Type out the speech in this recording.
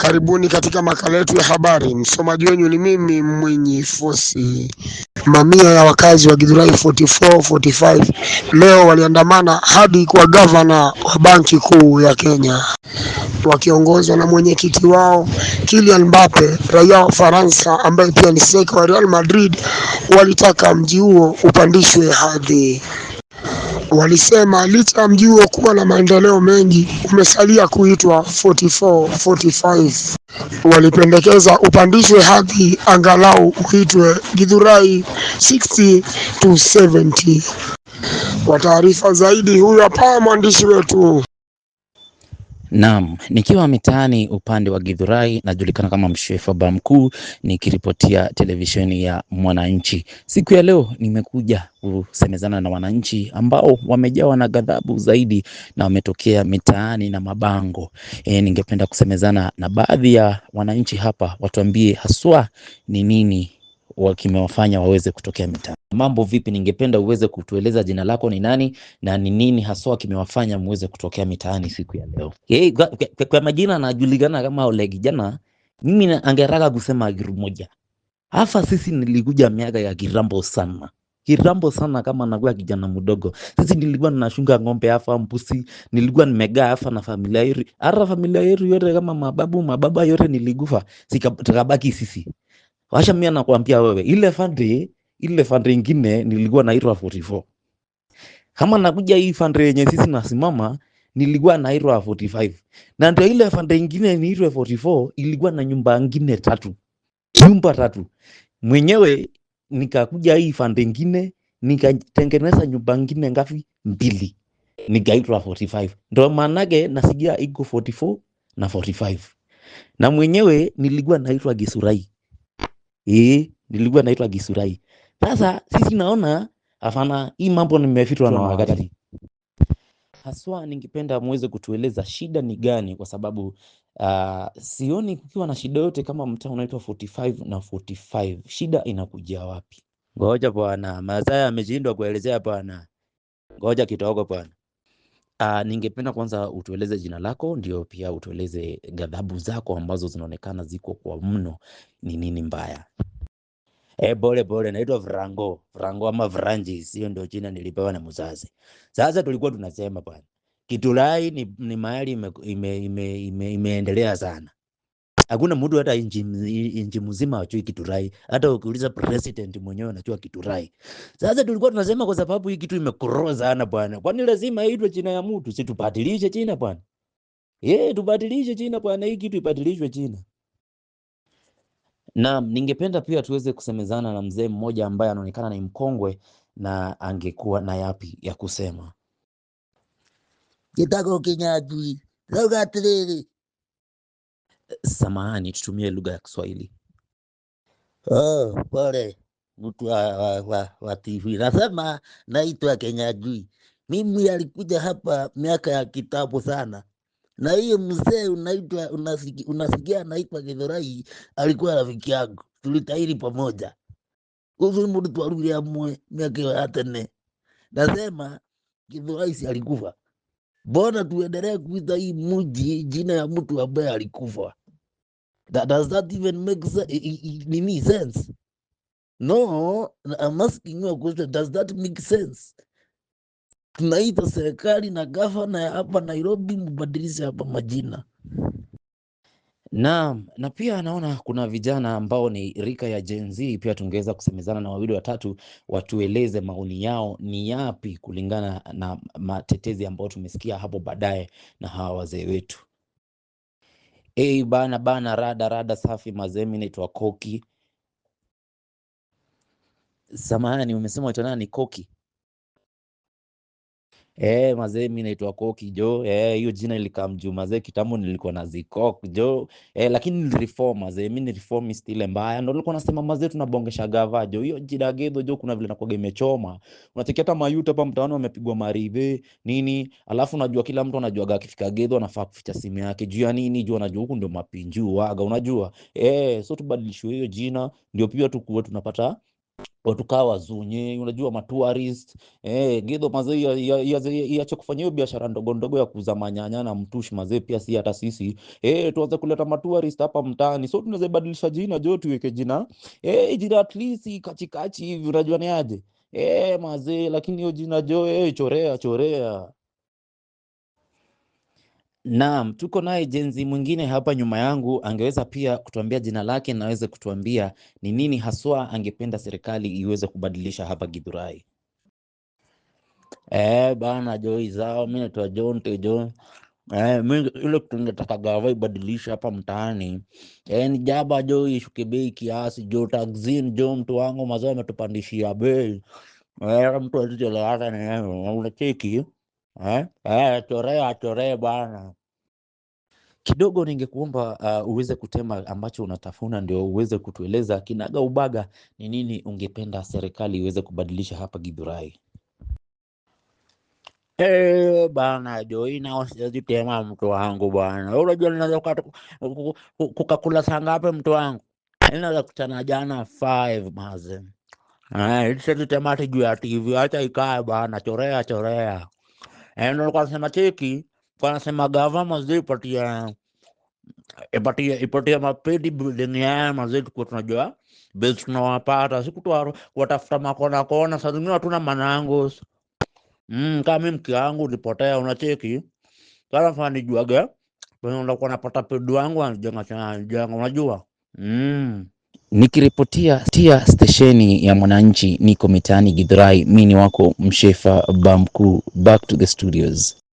Karibuni katika makala yetu ya habari. Msomaji wenu ni mimi Mwinyi Fosi. Mamia ya wakazi wa Githurai 44-45 leo waliandamana hadi kwa gavana wa Banki Kuu ya Kenya, wakiongozwa na mwenyekiti wao Kylian Mbappe, raia wa Faransa ambaye pia ni striker wa Real Madrid. Walitaka mji huo upandishwe hadhi. Walisema licha ya mji huo kuwa na maendeleo mengi, umesalia kuitwa 44-45. Walipendekeza upandishwe hadhi angalau uitwe Githurai 60-70. Kwa taarifa zaidi, huyu hapa mwandishi wetu. Naam, nikiwa mitaani upande wa Githurai, najulikana kama mshefa ba mkuu, nikiripotia televisheni ya Mwananchi. Siku ya leo nimekuja kusemezana na wananchi ambao wamejawa na ghadhabu zaidi na wametokea mitaani na mabango. Ningependa kusemezana na baadhi ya wananchi hapa, watuambie haswa ni nini wakimewafanya waweze kutokea mitaani. Mambo vipi? Ningependa uweze kutueleza jina lako ni nani na ni nini haswa kimewafanya muweze kutokea mitaani siku ya leo. Kwa majina najulikana kama Ole Kijana. Mimi angetaka kusema kitu moja. Hapa sisi nilikuja miaka ya kirambo sana. Kirambo sana kama nakuwa kijana mdogo. Sisi nilikuwa ninachunga ng'ombe hapa, mbuzi, nilikuwa nimegaa hapa na familia yetu. Hata familia yetu yote kama mababa yote nilikufa. Tukabaki sisi. Washa mimi nakwambia wewe, ile fande ingine nilikuwa naitwa 44. Kama nakuja hii fande yenye sisi nasimama nilikuwa naitwa 45. Na ndio ile fande ingine niitwa 44 ilikuwa na nyumba nyingine 3. Nyumba 3. Mwenyewe nikakuja hii fande ingine nikatengeneza nyumba nyingine ngapi? 2. Nikaitwa 45. Ndio maanake nasikia iko 44 na 45. Na mwenyewe nilikuwa naitwa Gisurai. Nilikuwa naitwa Gisurai. Sasa sisi naona afana hii mambo nimefitwa na wakati. Haswa ningependa muweze kutueleza shida ni gani, kwa sababu sioni kukiwa na shida yote kama mtaa unaitwa 45 na 45. Shida inakuja wapi? Ngoja bwana, Masaya ameshindwa kuelezea bwana. Ngoja kidogo bwana. Ningependa kwanza utueleze jina lako, ndio pia utueleze ghadhabu zako ambazo zinaonekana ziko kwa mno ni nini mbaya. Bole naitwa Frango ama Francis, hiyo ndio jina nilipewa na mzazi. Sasa tulikuwa tunasema bwana, Githurai ni mahali imeendelea sana. Hakuna mtu hata inji mzima hajui Githurai. Hata ukiuliza president mwenyewe anajua Githurai. Sasa tulikuwa tunasema kwa sababu hii kitu imekoroza sana bwana. Kwani lazima iitwe jina ya mtu? Si tubadilishe jina bwana. Tubadilishe jina bwana, hii kitu ibadilishwe jina. Naam, ningependa pia tuweze kusemezana na mzee mmoja ambaye anaonekana ni mkongwe na angekuwa na yapi ya kusema. Gitako Kinyajui, lugha atiriri. Samahani, tutumie lugha ya Kiswahili. Pole mtu wa TV. Nasema naitwa Kinyajui. Mimi alikuja hapa miaka ya kitabu sana. Na hiyo mzee unasikia anaitwa Githurai alikuwa rafiki yangu. Tulitahiri pamoja. Kuhusu mtu twarudia mwe miaka ya tene. Nasema Githurai si alikufa. Mbona tuendelee kuita hii mji jina ya mtu ambaye alikufa? Does that even make sense? No, I'm asking you a question. Does that make sense? Tunaita serikali na gavana ya hapa Nairobi mbadilishe hapa majina. Naam, na pia naona kuna vijana ambao ni rika ya Gen Z, pia tungeweza kusemezana na wawili watatu watueleze maoni yao ni yapi kulingana na matetezi ambao tumesikia hapo baadaye na hawa wazee wetu. Bana rada safi mazemi, naitwa Koki. Samahani, umesema unaitwa nani? Koki? Mazee mimi naitwa Koki jo. Hiyo jina ilikamjuu mazee kitambo nilikuwa na Zikok jo. Lakini nilireform mazee, mimi ni reformist ile mbaya. Ndio nilikuwa nasema mazee tunabongesha gava jo. Hiyo jina Gedho jo kuna vile nakuwa imechoma. Unacheki hata mayuta hapa mtaani wamepigwa marive nini. Alafu unajua kila mtu anajua akifika Gedho anafaa kuficha simu yake. Juu ya nini? Juu anajua huku ndio mapinju waga unajua. So tubadilishwe hiyo jina ndio pia tukuwe tunapata watu kaa wazunye, unajua matourist ngidho mazee iache kufanya hiyo biashara ndogo ndogo ya kuuza manyanya na mtushi mazee, pia si hata sisi tuanze kuleta matourist hapa mtaani, so tunaweza badilisha jina jo, tuweke jina jina at least kachikachi hivi, unajua ni aje mazee, lakini hiyo jina jo chorea chorea. Naam, tuko naye jenzi mwingine hapa nyuma yangu, angeweza pia kutuambia jina lake na aweze kutuambia ni nini haswa angependa serikali iweze kubadilisha hapa Githurai. Bana Joy zao, mimi naitwa John Tejo. Mimi ile tungetaka gava ibadilisha hapa mtaani. Ni jaba Joy ishuke bei kiasi, jo taxin jo mtu wangu mazao ametupandishia bei. Mtu alizoleana na unacheki. Chorea bana. Kidogo ningekuomba uweze kutema ambacho unatafuna ndio uweze kutueleza kinaga ubaga ni nini ungependa serikali iweze kubadilisha hapa Githurai. Bana Joy na usiwezi tema mtu wangu bwana. Unajua ninaweza kukakula saa ngapi mtu wangu? Ninaweza kutana jana 5 maze. Sisi tema juu ya TV acha ikae bana, chorea. Ndio kwa sema cheki, kwa sema gava mazee ipatia mapedi building ya mazee, kwa tunajua base tunawapata, siku watafuta makona saa zingine hatuna manangos. Kama mimi mke wangu ulipotea, unacheki kama fani juaga unakuwa napata pedi wangu anajenga unajua. Nikiripotia stesheni ya Mwananchi, niko mitaani Githurai, mimi ni wako Mshefa Bamkuu, back to the studios.